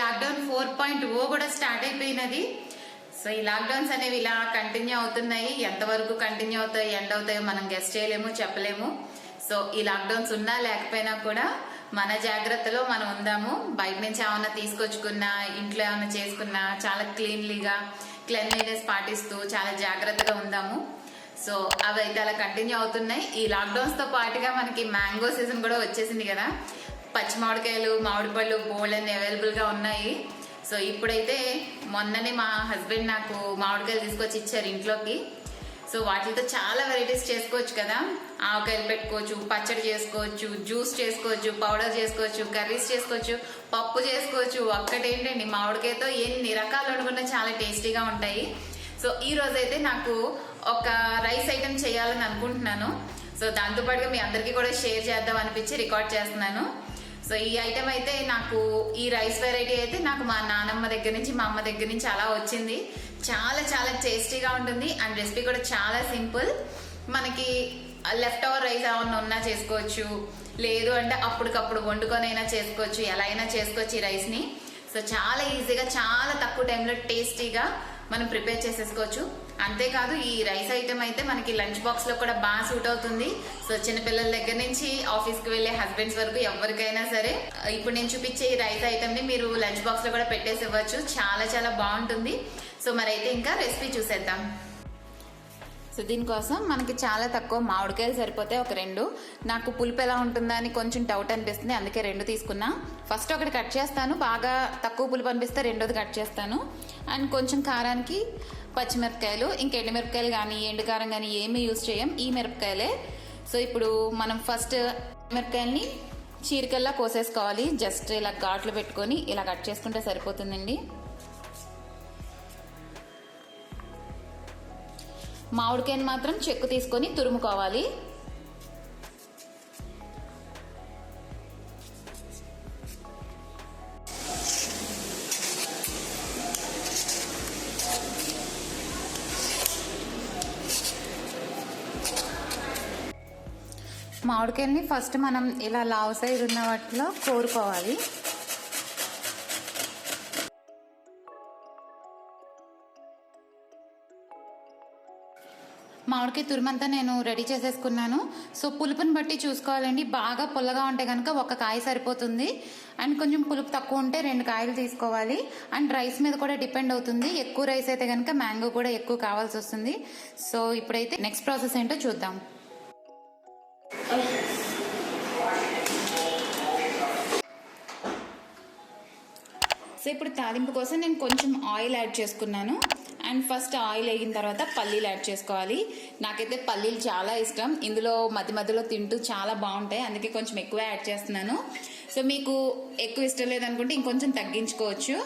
Lockdown 4.0 కూడా start అయిపోయినది. So ఈ lockdowns అనేవి ఇలా కంటిన్యూ అవుతున్నాయి. ఎంతవరకు కంటిన్యూ అవుతాయో ఎండ్ అవుతాయో మనం గెస్ట్ చేయలేము, చెప్పలేము. సో ఈ లాక్డౌన్స్ ఉన్నా లేకపోయినా కూడా మన జాగ్రత్తలో మనం ఉందాము. బయట నుంచి ఏమన్నా తీసుకొచ్చుకున్నా, ఇంట్లో ఏమన్నా చేసుకున్నా చాలా క్లెన్లీనెస్ పాటిస్తూ చాలా జాగ్రత్తగా ఉందాము. సో అవి అయితే అలా కంటిన్యూ అవుతున్నాయి. ఈ లాక్డౌన్స్ తో పాటుగా మనకి మ్యాంగో సీజన్ కూడా వచ్చేసింది కదా. పచ్చి మామిడికాయలు, మామిడి పళ్ళు బోల్డ్ అన్ని అవైలబుల్ గా ఉన్నాయి. సో ఇప్పుడైతే మొన్ననే మా హస్బెండ్ నాకు మామిడికాయలు తీసుకొచ్చి ఇచ్చారు ఇంట్లోకి. సో వాటితో చాలా వెరైటీస్ చేసుకోవచ్చు కదా. ఆవకాయలు పెట్టుకోవచ్చు, పచ్చడి చేసుకోవచ్చు, జ్యూస్ చేసుకోవచ్చు, పౌడర్ చేసుకోవచ్చు, కర్రీస్ చేసుకోవచ్చు, పప్పు చేసుకోవచ్చు. ఒక్కటేంటండి, మామిడికాయతో ఎన్ని రకాలు వండుకున్నా చాలా టేస్టీగా ఉంటాయి. సో ఈ రోజైతే నాకు ఒక రైస్ ఐటెం చేయాలని అనుకుంటున్నాను. సో దాంతోపాటుగా మీ అందరికీ కూడా షేర్ చేద్దాం అనిపించి రికార్డ్ చేస్తున్నాను. సో ఈ ఐటెం అయితే నాకు, ఈ రైస్ వెరైటీ అయితే నాకు మా నానమ్మ దగ్గర నుంచి, మా అమ్మ దగ్గర నుంచి అలా వచ్చింది. చాలా చాలా టేస్టీగా ఉంటుంది అండ్ రెసిపీ కూడా చాలా సింపుల్. మనకి లెఫ్ట్ ఓవర్ రైస్ ఏమన్నా ఉన్నా చేసుకోవచ్చు, లేదు అంటే అప్పటికప్పుడు వండుకొని అయినా చేసుకోవచ్చు, ఎలా అయినా చేసుకోవచ్చు ఈ రైస్ని. సో చాలా ఈజీగా, చాలా తక్కువ టైంలో టేస్టీగా మనం ప్రిపేర్ చేసేసుకోవచ్చు. అంతేకాదు ఈ రైస్ ఐటెం అయితే మనకి లంచ్ బాక్స్ లో కూడా బాగా సూట్ అవుతుంది. సో చిన్నపిల్లల దగ్గర నుంచి ఆఫీస్ కి వెళ్లే హస్బెండ్స్ వరకు ఎవరికైనా సరే ఇప్పుడు నేను చూపించే ఈ రైస్ ఐటెం ని మీరు లంచ్ బాక్స్ లో కూడా పెట్టేసి ఇవ్వచ్చు. చాలా చాలా బాగుంటుంది. సో మరి అయితే ఇంకా రెసిపీ చూసేద్దాం. సో దీనికోసం మనకి చాలా తక్కువ మామిడికాయలు సరిపోతాయి, ఒక 2. నాకు పులుపు ఎలా ఉంటుందా అని కొంచెం డౌట్ అనిపిస్తుంది, అందుకే 2 తీసుకున్నా. ఫస్ట్ ఒకటి కట్ చేస్తాను, బాగా తక్కువ పులుపు అనిపిస్తే రెండోది కట్ చేస్తాను. అండ్ కొంచెం కారానికి పచ్చిమిరపకాయలు, ఇంక ఎండుమిరపకాయలు కానీ ఎండుకారం కానీ ఏమీ యూజ్ చేయం, ఈ మిరపకాయలే. సో ఇప్పుడు మనం ఫస్ట్ మిరపకాయల్ని చీరికల్లా కోసేసుకోవాలి. జస్ట్ ఇలా ఘాట్లు పెట్టుకొని ఇలా కట్ చేసుకుంటే సరిపోతుందండి. మామిడికాయని మాత్రం చెక్కు తీసుకొని తురుముకోవాలి. మామిడికాయల్ని ఫస్ట్ మనం ఇలా లావు సైడ్ ఉన్న వాటిలో కోరుకోవాలి. మామిడికాయ తురుమంతా నేను రెడీ చేసేసుకున్నాను. సో పులుపుని బట్టి చూసుకోవాలండి. బాగా పుల్లగా ఉంటే కనుక ఒక కాయ సరిపోతుంది. అండ్ కొంచెం పులుపు తక్కువ ఉంటే 2 కాయలు తీసుకోవాలి. అండ్ రైస్ మీద కూడా డిపెండ్ అవుతుంది. ఎక్కువ రైస్ అయితే కనుక మ్యాంగో కూడా ఎక్కువ కావాల్సి వస్తుంది. సో ఇప్పుడైతే నెక్స్ట్ ప్రాసెస్ ఏంటో చూద్దాం. సో ఇప్పుడు తాలింపు కోసం నేను కొంచెం ఆయిల్ యాడ్ చేసుకున్నాను. అండ్ ఫస్ట్ ఆయిల్ వేగిన తర్వాత పల్లీలు యాడ్ చేసుకోవాలి. నాకైతే పల్లీలు చాలా ఇష్టం, ఇందులో మధ్య మధ్యలో తింటూ చాలా బాగుంటాయి, అందుకే కొంచెం ఎక్కువ యాడ్ చేస్తున్నాను. సో మీకు ఎక్కువ ఇష్టం లేదనుకుంటే ఇంకొంచెం తగ్గించుకోవచ్చు.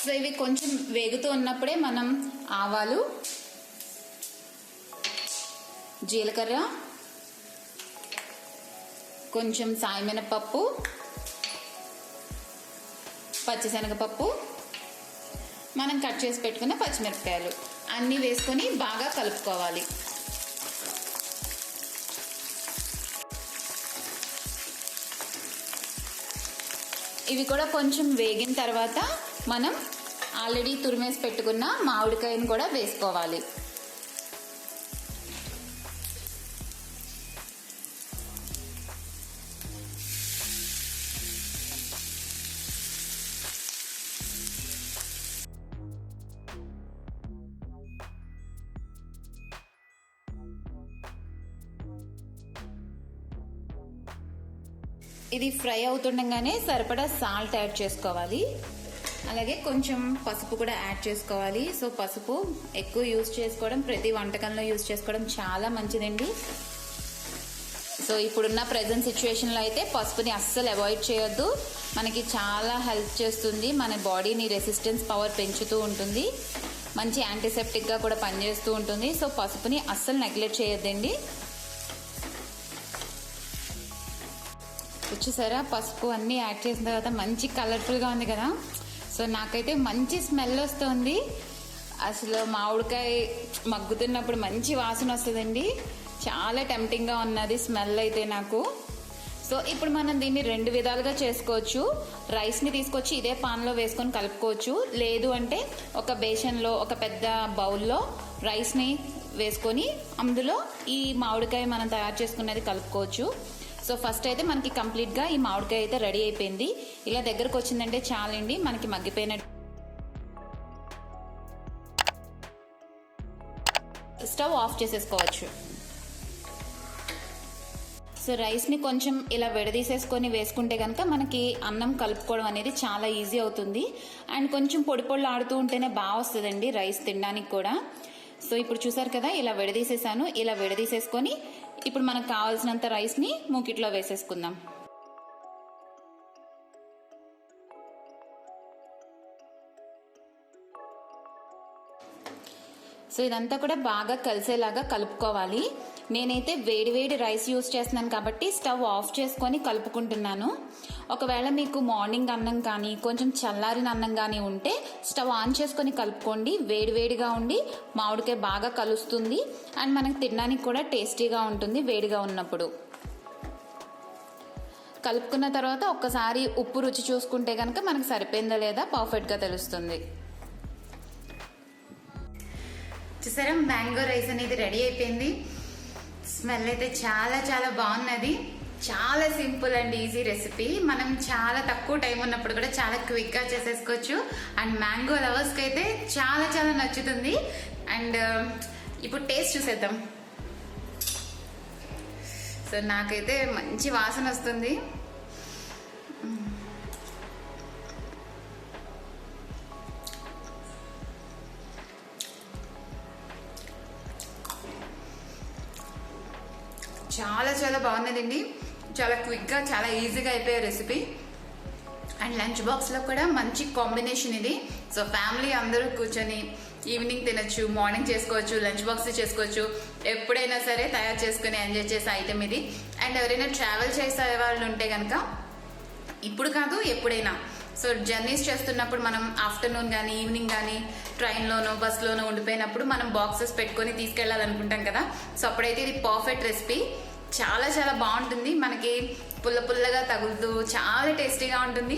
సో ఇవి కొంచెం వేగుతూ ఉన్నప్పుడే మనం ఆవాలు, జీలకర్ర, కొంచెం సాయమినపప్పు, పచ్చిశనగపప్పు, మనం కట్ చేసి పెట్టుకున్న పచ్చిమిరపకాయలు అన్నీ వేసుకొని బాగా కలుపుకోవాలి. ఇవి కూడా కొంచెం వేగిన తర్వాత మనం ఆల్రెడీ తురిమేసి పెట్టుకున్న మామిడికాయను కూడా వేసుకోవాలి. ఇది ఫ్రై అవుతుండగానే సరిపడా సాల్ట్ యాడ్ చేసుకోవాలి. అలాగే కొంచెం పసుపు కూడా యాడ్ చేసుకోవాలి. సో పసుపు ఎక్కువ యూజ్ చేసుకోవడం, ప్రతి వంటకంలో యూజ్ చేసుకోవడం చాలా మంచిదండి. సో ఇప్పుడున్న ప్రజెంట్ సిచ్యువేషన్లో అయితే పసుపుని అస్సలు అవాయిడ్ చేయొద్దు. మనకి చాలా హెల్ప్ చేస్తుంది, మన బాడీని రెసిస్టెన్స్ పవర్ పెంచుతూ ఉంటుంది, మంచి యాంటీసెప్టిక్గా కూడా పనిచేస్తూ ఉంటుంది. సో పసుపుని అస్సలు నెగ్లెక్ట్ చేయొద్దండి. వచ్చేసారా, పసుపు అన్నీ యాడ్ చేసిన తర్వాత మంచి కలర్ఫుల్గా ఉంది కదా. సో నాకైతే మంచి స్మెల్ వస్తుంది. అసలు మామిడికాయ మగ్గుతున్నప్పుడు మంచి వాసన వస్తుందండి. చాలా టెంప్టింగ్గా ఉన్నది స్మెల్ అయితే నాకు. సో ఇప్పుడు మనం దీన్ని 2 విధాలుగా చేసుకోవచ్చు. రైస్ని తీసుకొచ్చి ఇదే పాన్లో వేసుకొని కలుపుకోవచ్చు. లేదు అంటే ఒక బేషన్లో, ఒక పెద్ద బౌల్లో రైస్ని వేసుకొని అందులో ఈ మామిడికాయ మనం తయారు చేసుకున్నది కలుపుకోవచ్చు. సో ఫస్ట్ అయితే మనకి కంప్లీట్గా ఈ మామిడికాయ అయితే రెడీ అయిపోయింది. ఇలా దగ్గరకు వచ్చిందంటే చాలండి, మనకి మగ్గిపోయినట్టు. స్టవ్ ఆఫ్ చేసేసుకోవచ్చు. సో రైస్ని కొంచెం ఇలా విడదీసేసుకొని వేసుకుంటే కనుక మనకి అన్నం కలుపుకోవడం అనేది చాలా ఈజీ అవుతుంది. అండ్ కొంచెం పొడి పొడిలు ఆడుతూ ఉంటేనే బాగా వస్తుందండి రైస్ తినడానికి కూడా. సో ఇప్పుడు చూసారు కదా, ఇలా విడదీసేసాను. ఇలా విడదీసేసుకొని ఇప్పుడు మనకు కావాల్సినంత రైస్ని మూకిట్లో వేసేసుకుందాం. సో ఇదంతా కూడా బాగా కలిసేలాగా కలుపుకోవాలి. నేనైతే వేడి రైస్ యూస్ చేస్తున్నాను కాబట్టి స్టవ్ ఆఫ్ చేసుకొని కలుపుకుంటున్నాను. ఒకవేళ మీకు మార్నింగ్ అన్నం కానీ కొంచెం చల్లారిన అన్నం కానీ ఉంటే స్టవ్ ఆన్ చేసుకొని కలుపుకోండి. వేడిగా ఉండి మామిడికాయ బాగా కలుస్తుంది. అండ్ మనకు తినడానికి కూడా టేస్టీగా ఉంటుంది వేడిగా ఉన్నప్పుడు. కలుపుకున్న తర్వాత ఒక్కసారి ఉప్పు రుచి చూసుకుంటే కనుక మనకు సరిపోయిందా లేదా పర్ఫెక్ట్గా తెలుస్తుంది. చూసారా, మ్యాంగో రైస్ అనేది రెడీ అయిపోయింది. స్మెల్ అయితే చాలా బాగున్నది. చాలా సింపుల్ అండ్ ఈజీ రెసిపీ. మనం చాలా తక్కువ టైం ఉన్నప్పుడు కూడా చాలా క్విక్గా చేసేసుకోవచ్చు. అండ్ మ్యాంగో లవర్స్కి అయితే చాలా నచ్చుతుంది. అండ్ ఇప్పుడు టేస్ట్ చూసేద్దాం. సో నాకైతే మంచి వాసన వస్తుంది. చాలా బాగున్నదండి. చాలా క్విక్గా, చాలా ఈజీగా అయిపోయే రెసిపీ. అండ్ లంచ్ బాక్స్లో కూడా మంచి కాంబినేషన్ ఇది. సో ఫ్యామిలీ అందరూ కూర్చొని ఈవినింగ్ తినచ్చు, మార్నింగ్ చేసుకోవచ్చు, లంచ్ బాక్స్ చేసుకోవచ్చు. ఎప్పుడైనా సరే తయారు చేసుకుని ఎంజాయ్ చేసే ఐటెం ఇది. అండ్ ఎవరైనా ట్రావెల్ చేసే వాళ్ళు ఉంటే కనుక ఇప్పుడు కాదు ఎప్పుడైనా, సో జర్నీస్ చేస్తున్నప్పుడు మనం ఆఫ్టర్నూన్ కానీ ఈవినింగ్ కానీ ట్రైన్లోనో బస్లోనో ఉండిపోయినప్పుడు మనం బాక్సెస్ పెట్టుకొని తీసుకెళ్ళాలనుకుంటాం కదా. సో అప్పుడైతే ఇది పర్ఫెక్ట్ రెసిపీ. చాలా బాగుంటుంది. మనకి పుల్లగా తగులుతూ చాలా టేస్టీగా ఉంటుంది.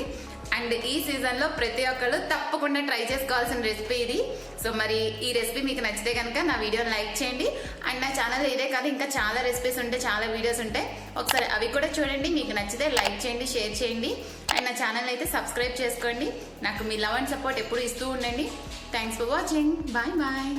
అండ్ ఈ సీజన్లో ప్రతి ఒక్కళ్ళు తప్పకుండా ట్రై చేసుకోవాల్సిన రెసిపీ ఇది. సో మరి ఈ రెసిపీ మీకు నచ్చితే కనుక నా వీడియోని లైక్ చేయండి. అండ్ నా ఛానల్ ఇదే కాదు, ఇంకా చాలా రెసిపీస్ ఉంటాయి, చాలా వీడియోస్ ఉంటాయి. ఒకసారి అవి కూడా చూడండి. మీకు నచ్చితే లైక్ చేయండి, షేర్ చేయండి. అండ్ నా ఛానల్ అయితే సబ్స్క్రైబ్ చేసుకోండి. నాకు మీ లవ్ అండ్ సపోర్ట్ ఎప్పుడు ఇస్తూ ఉండండి. Thanks for watching. బాయ్.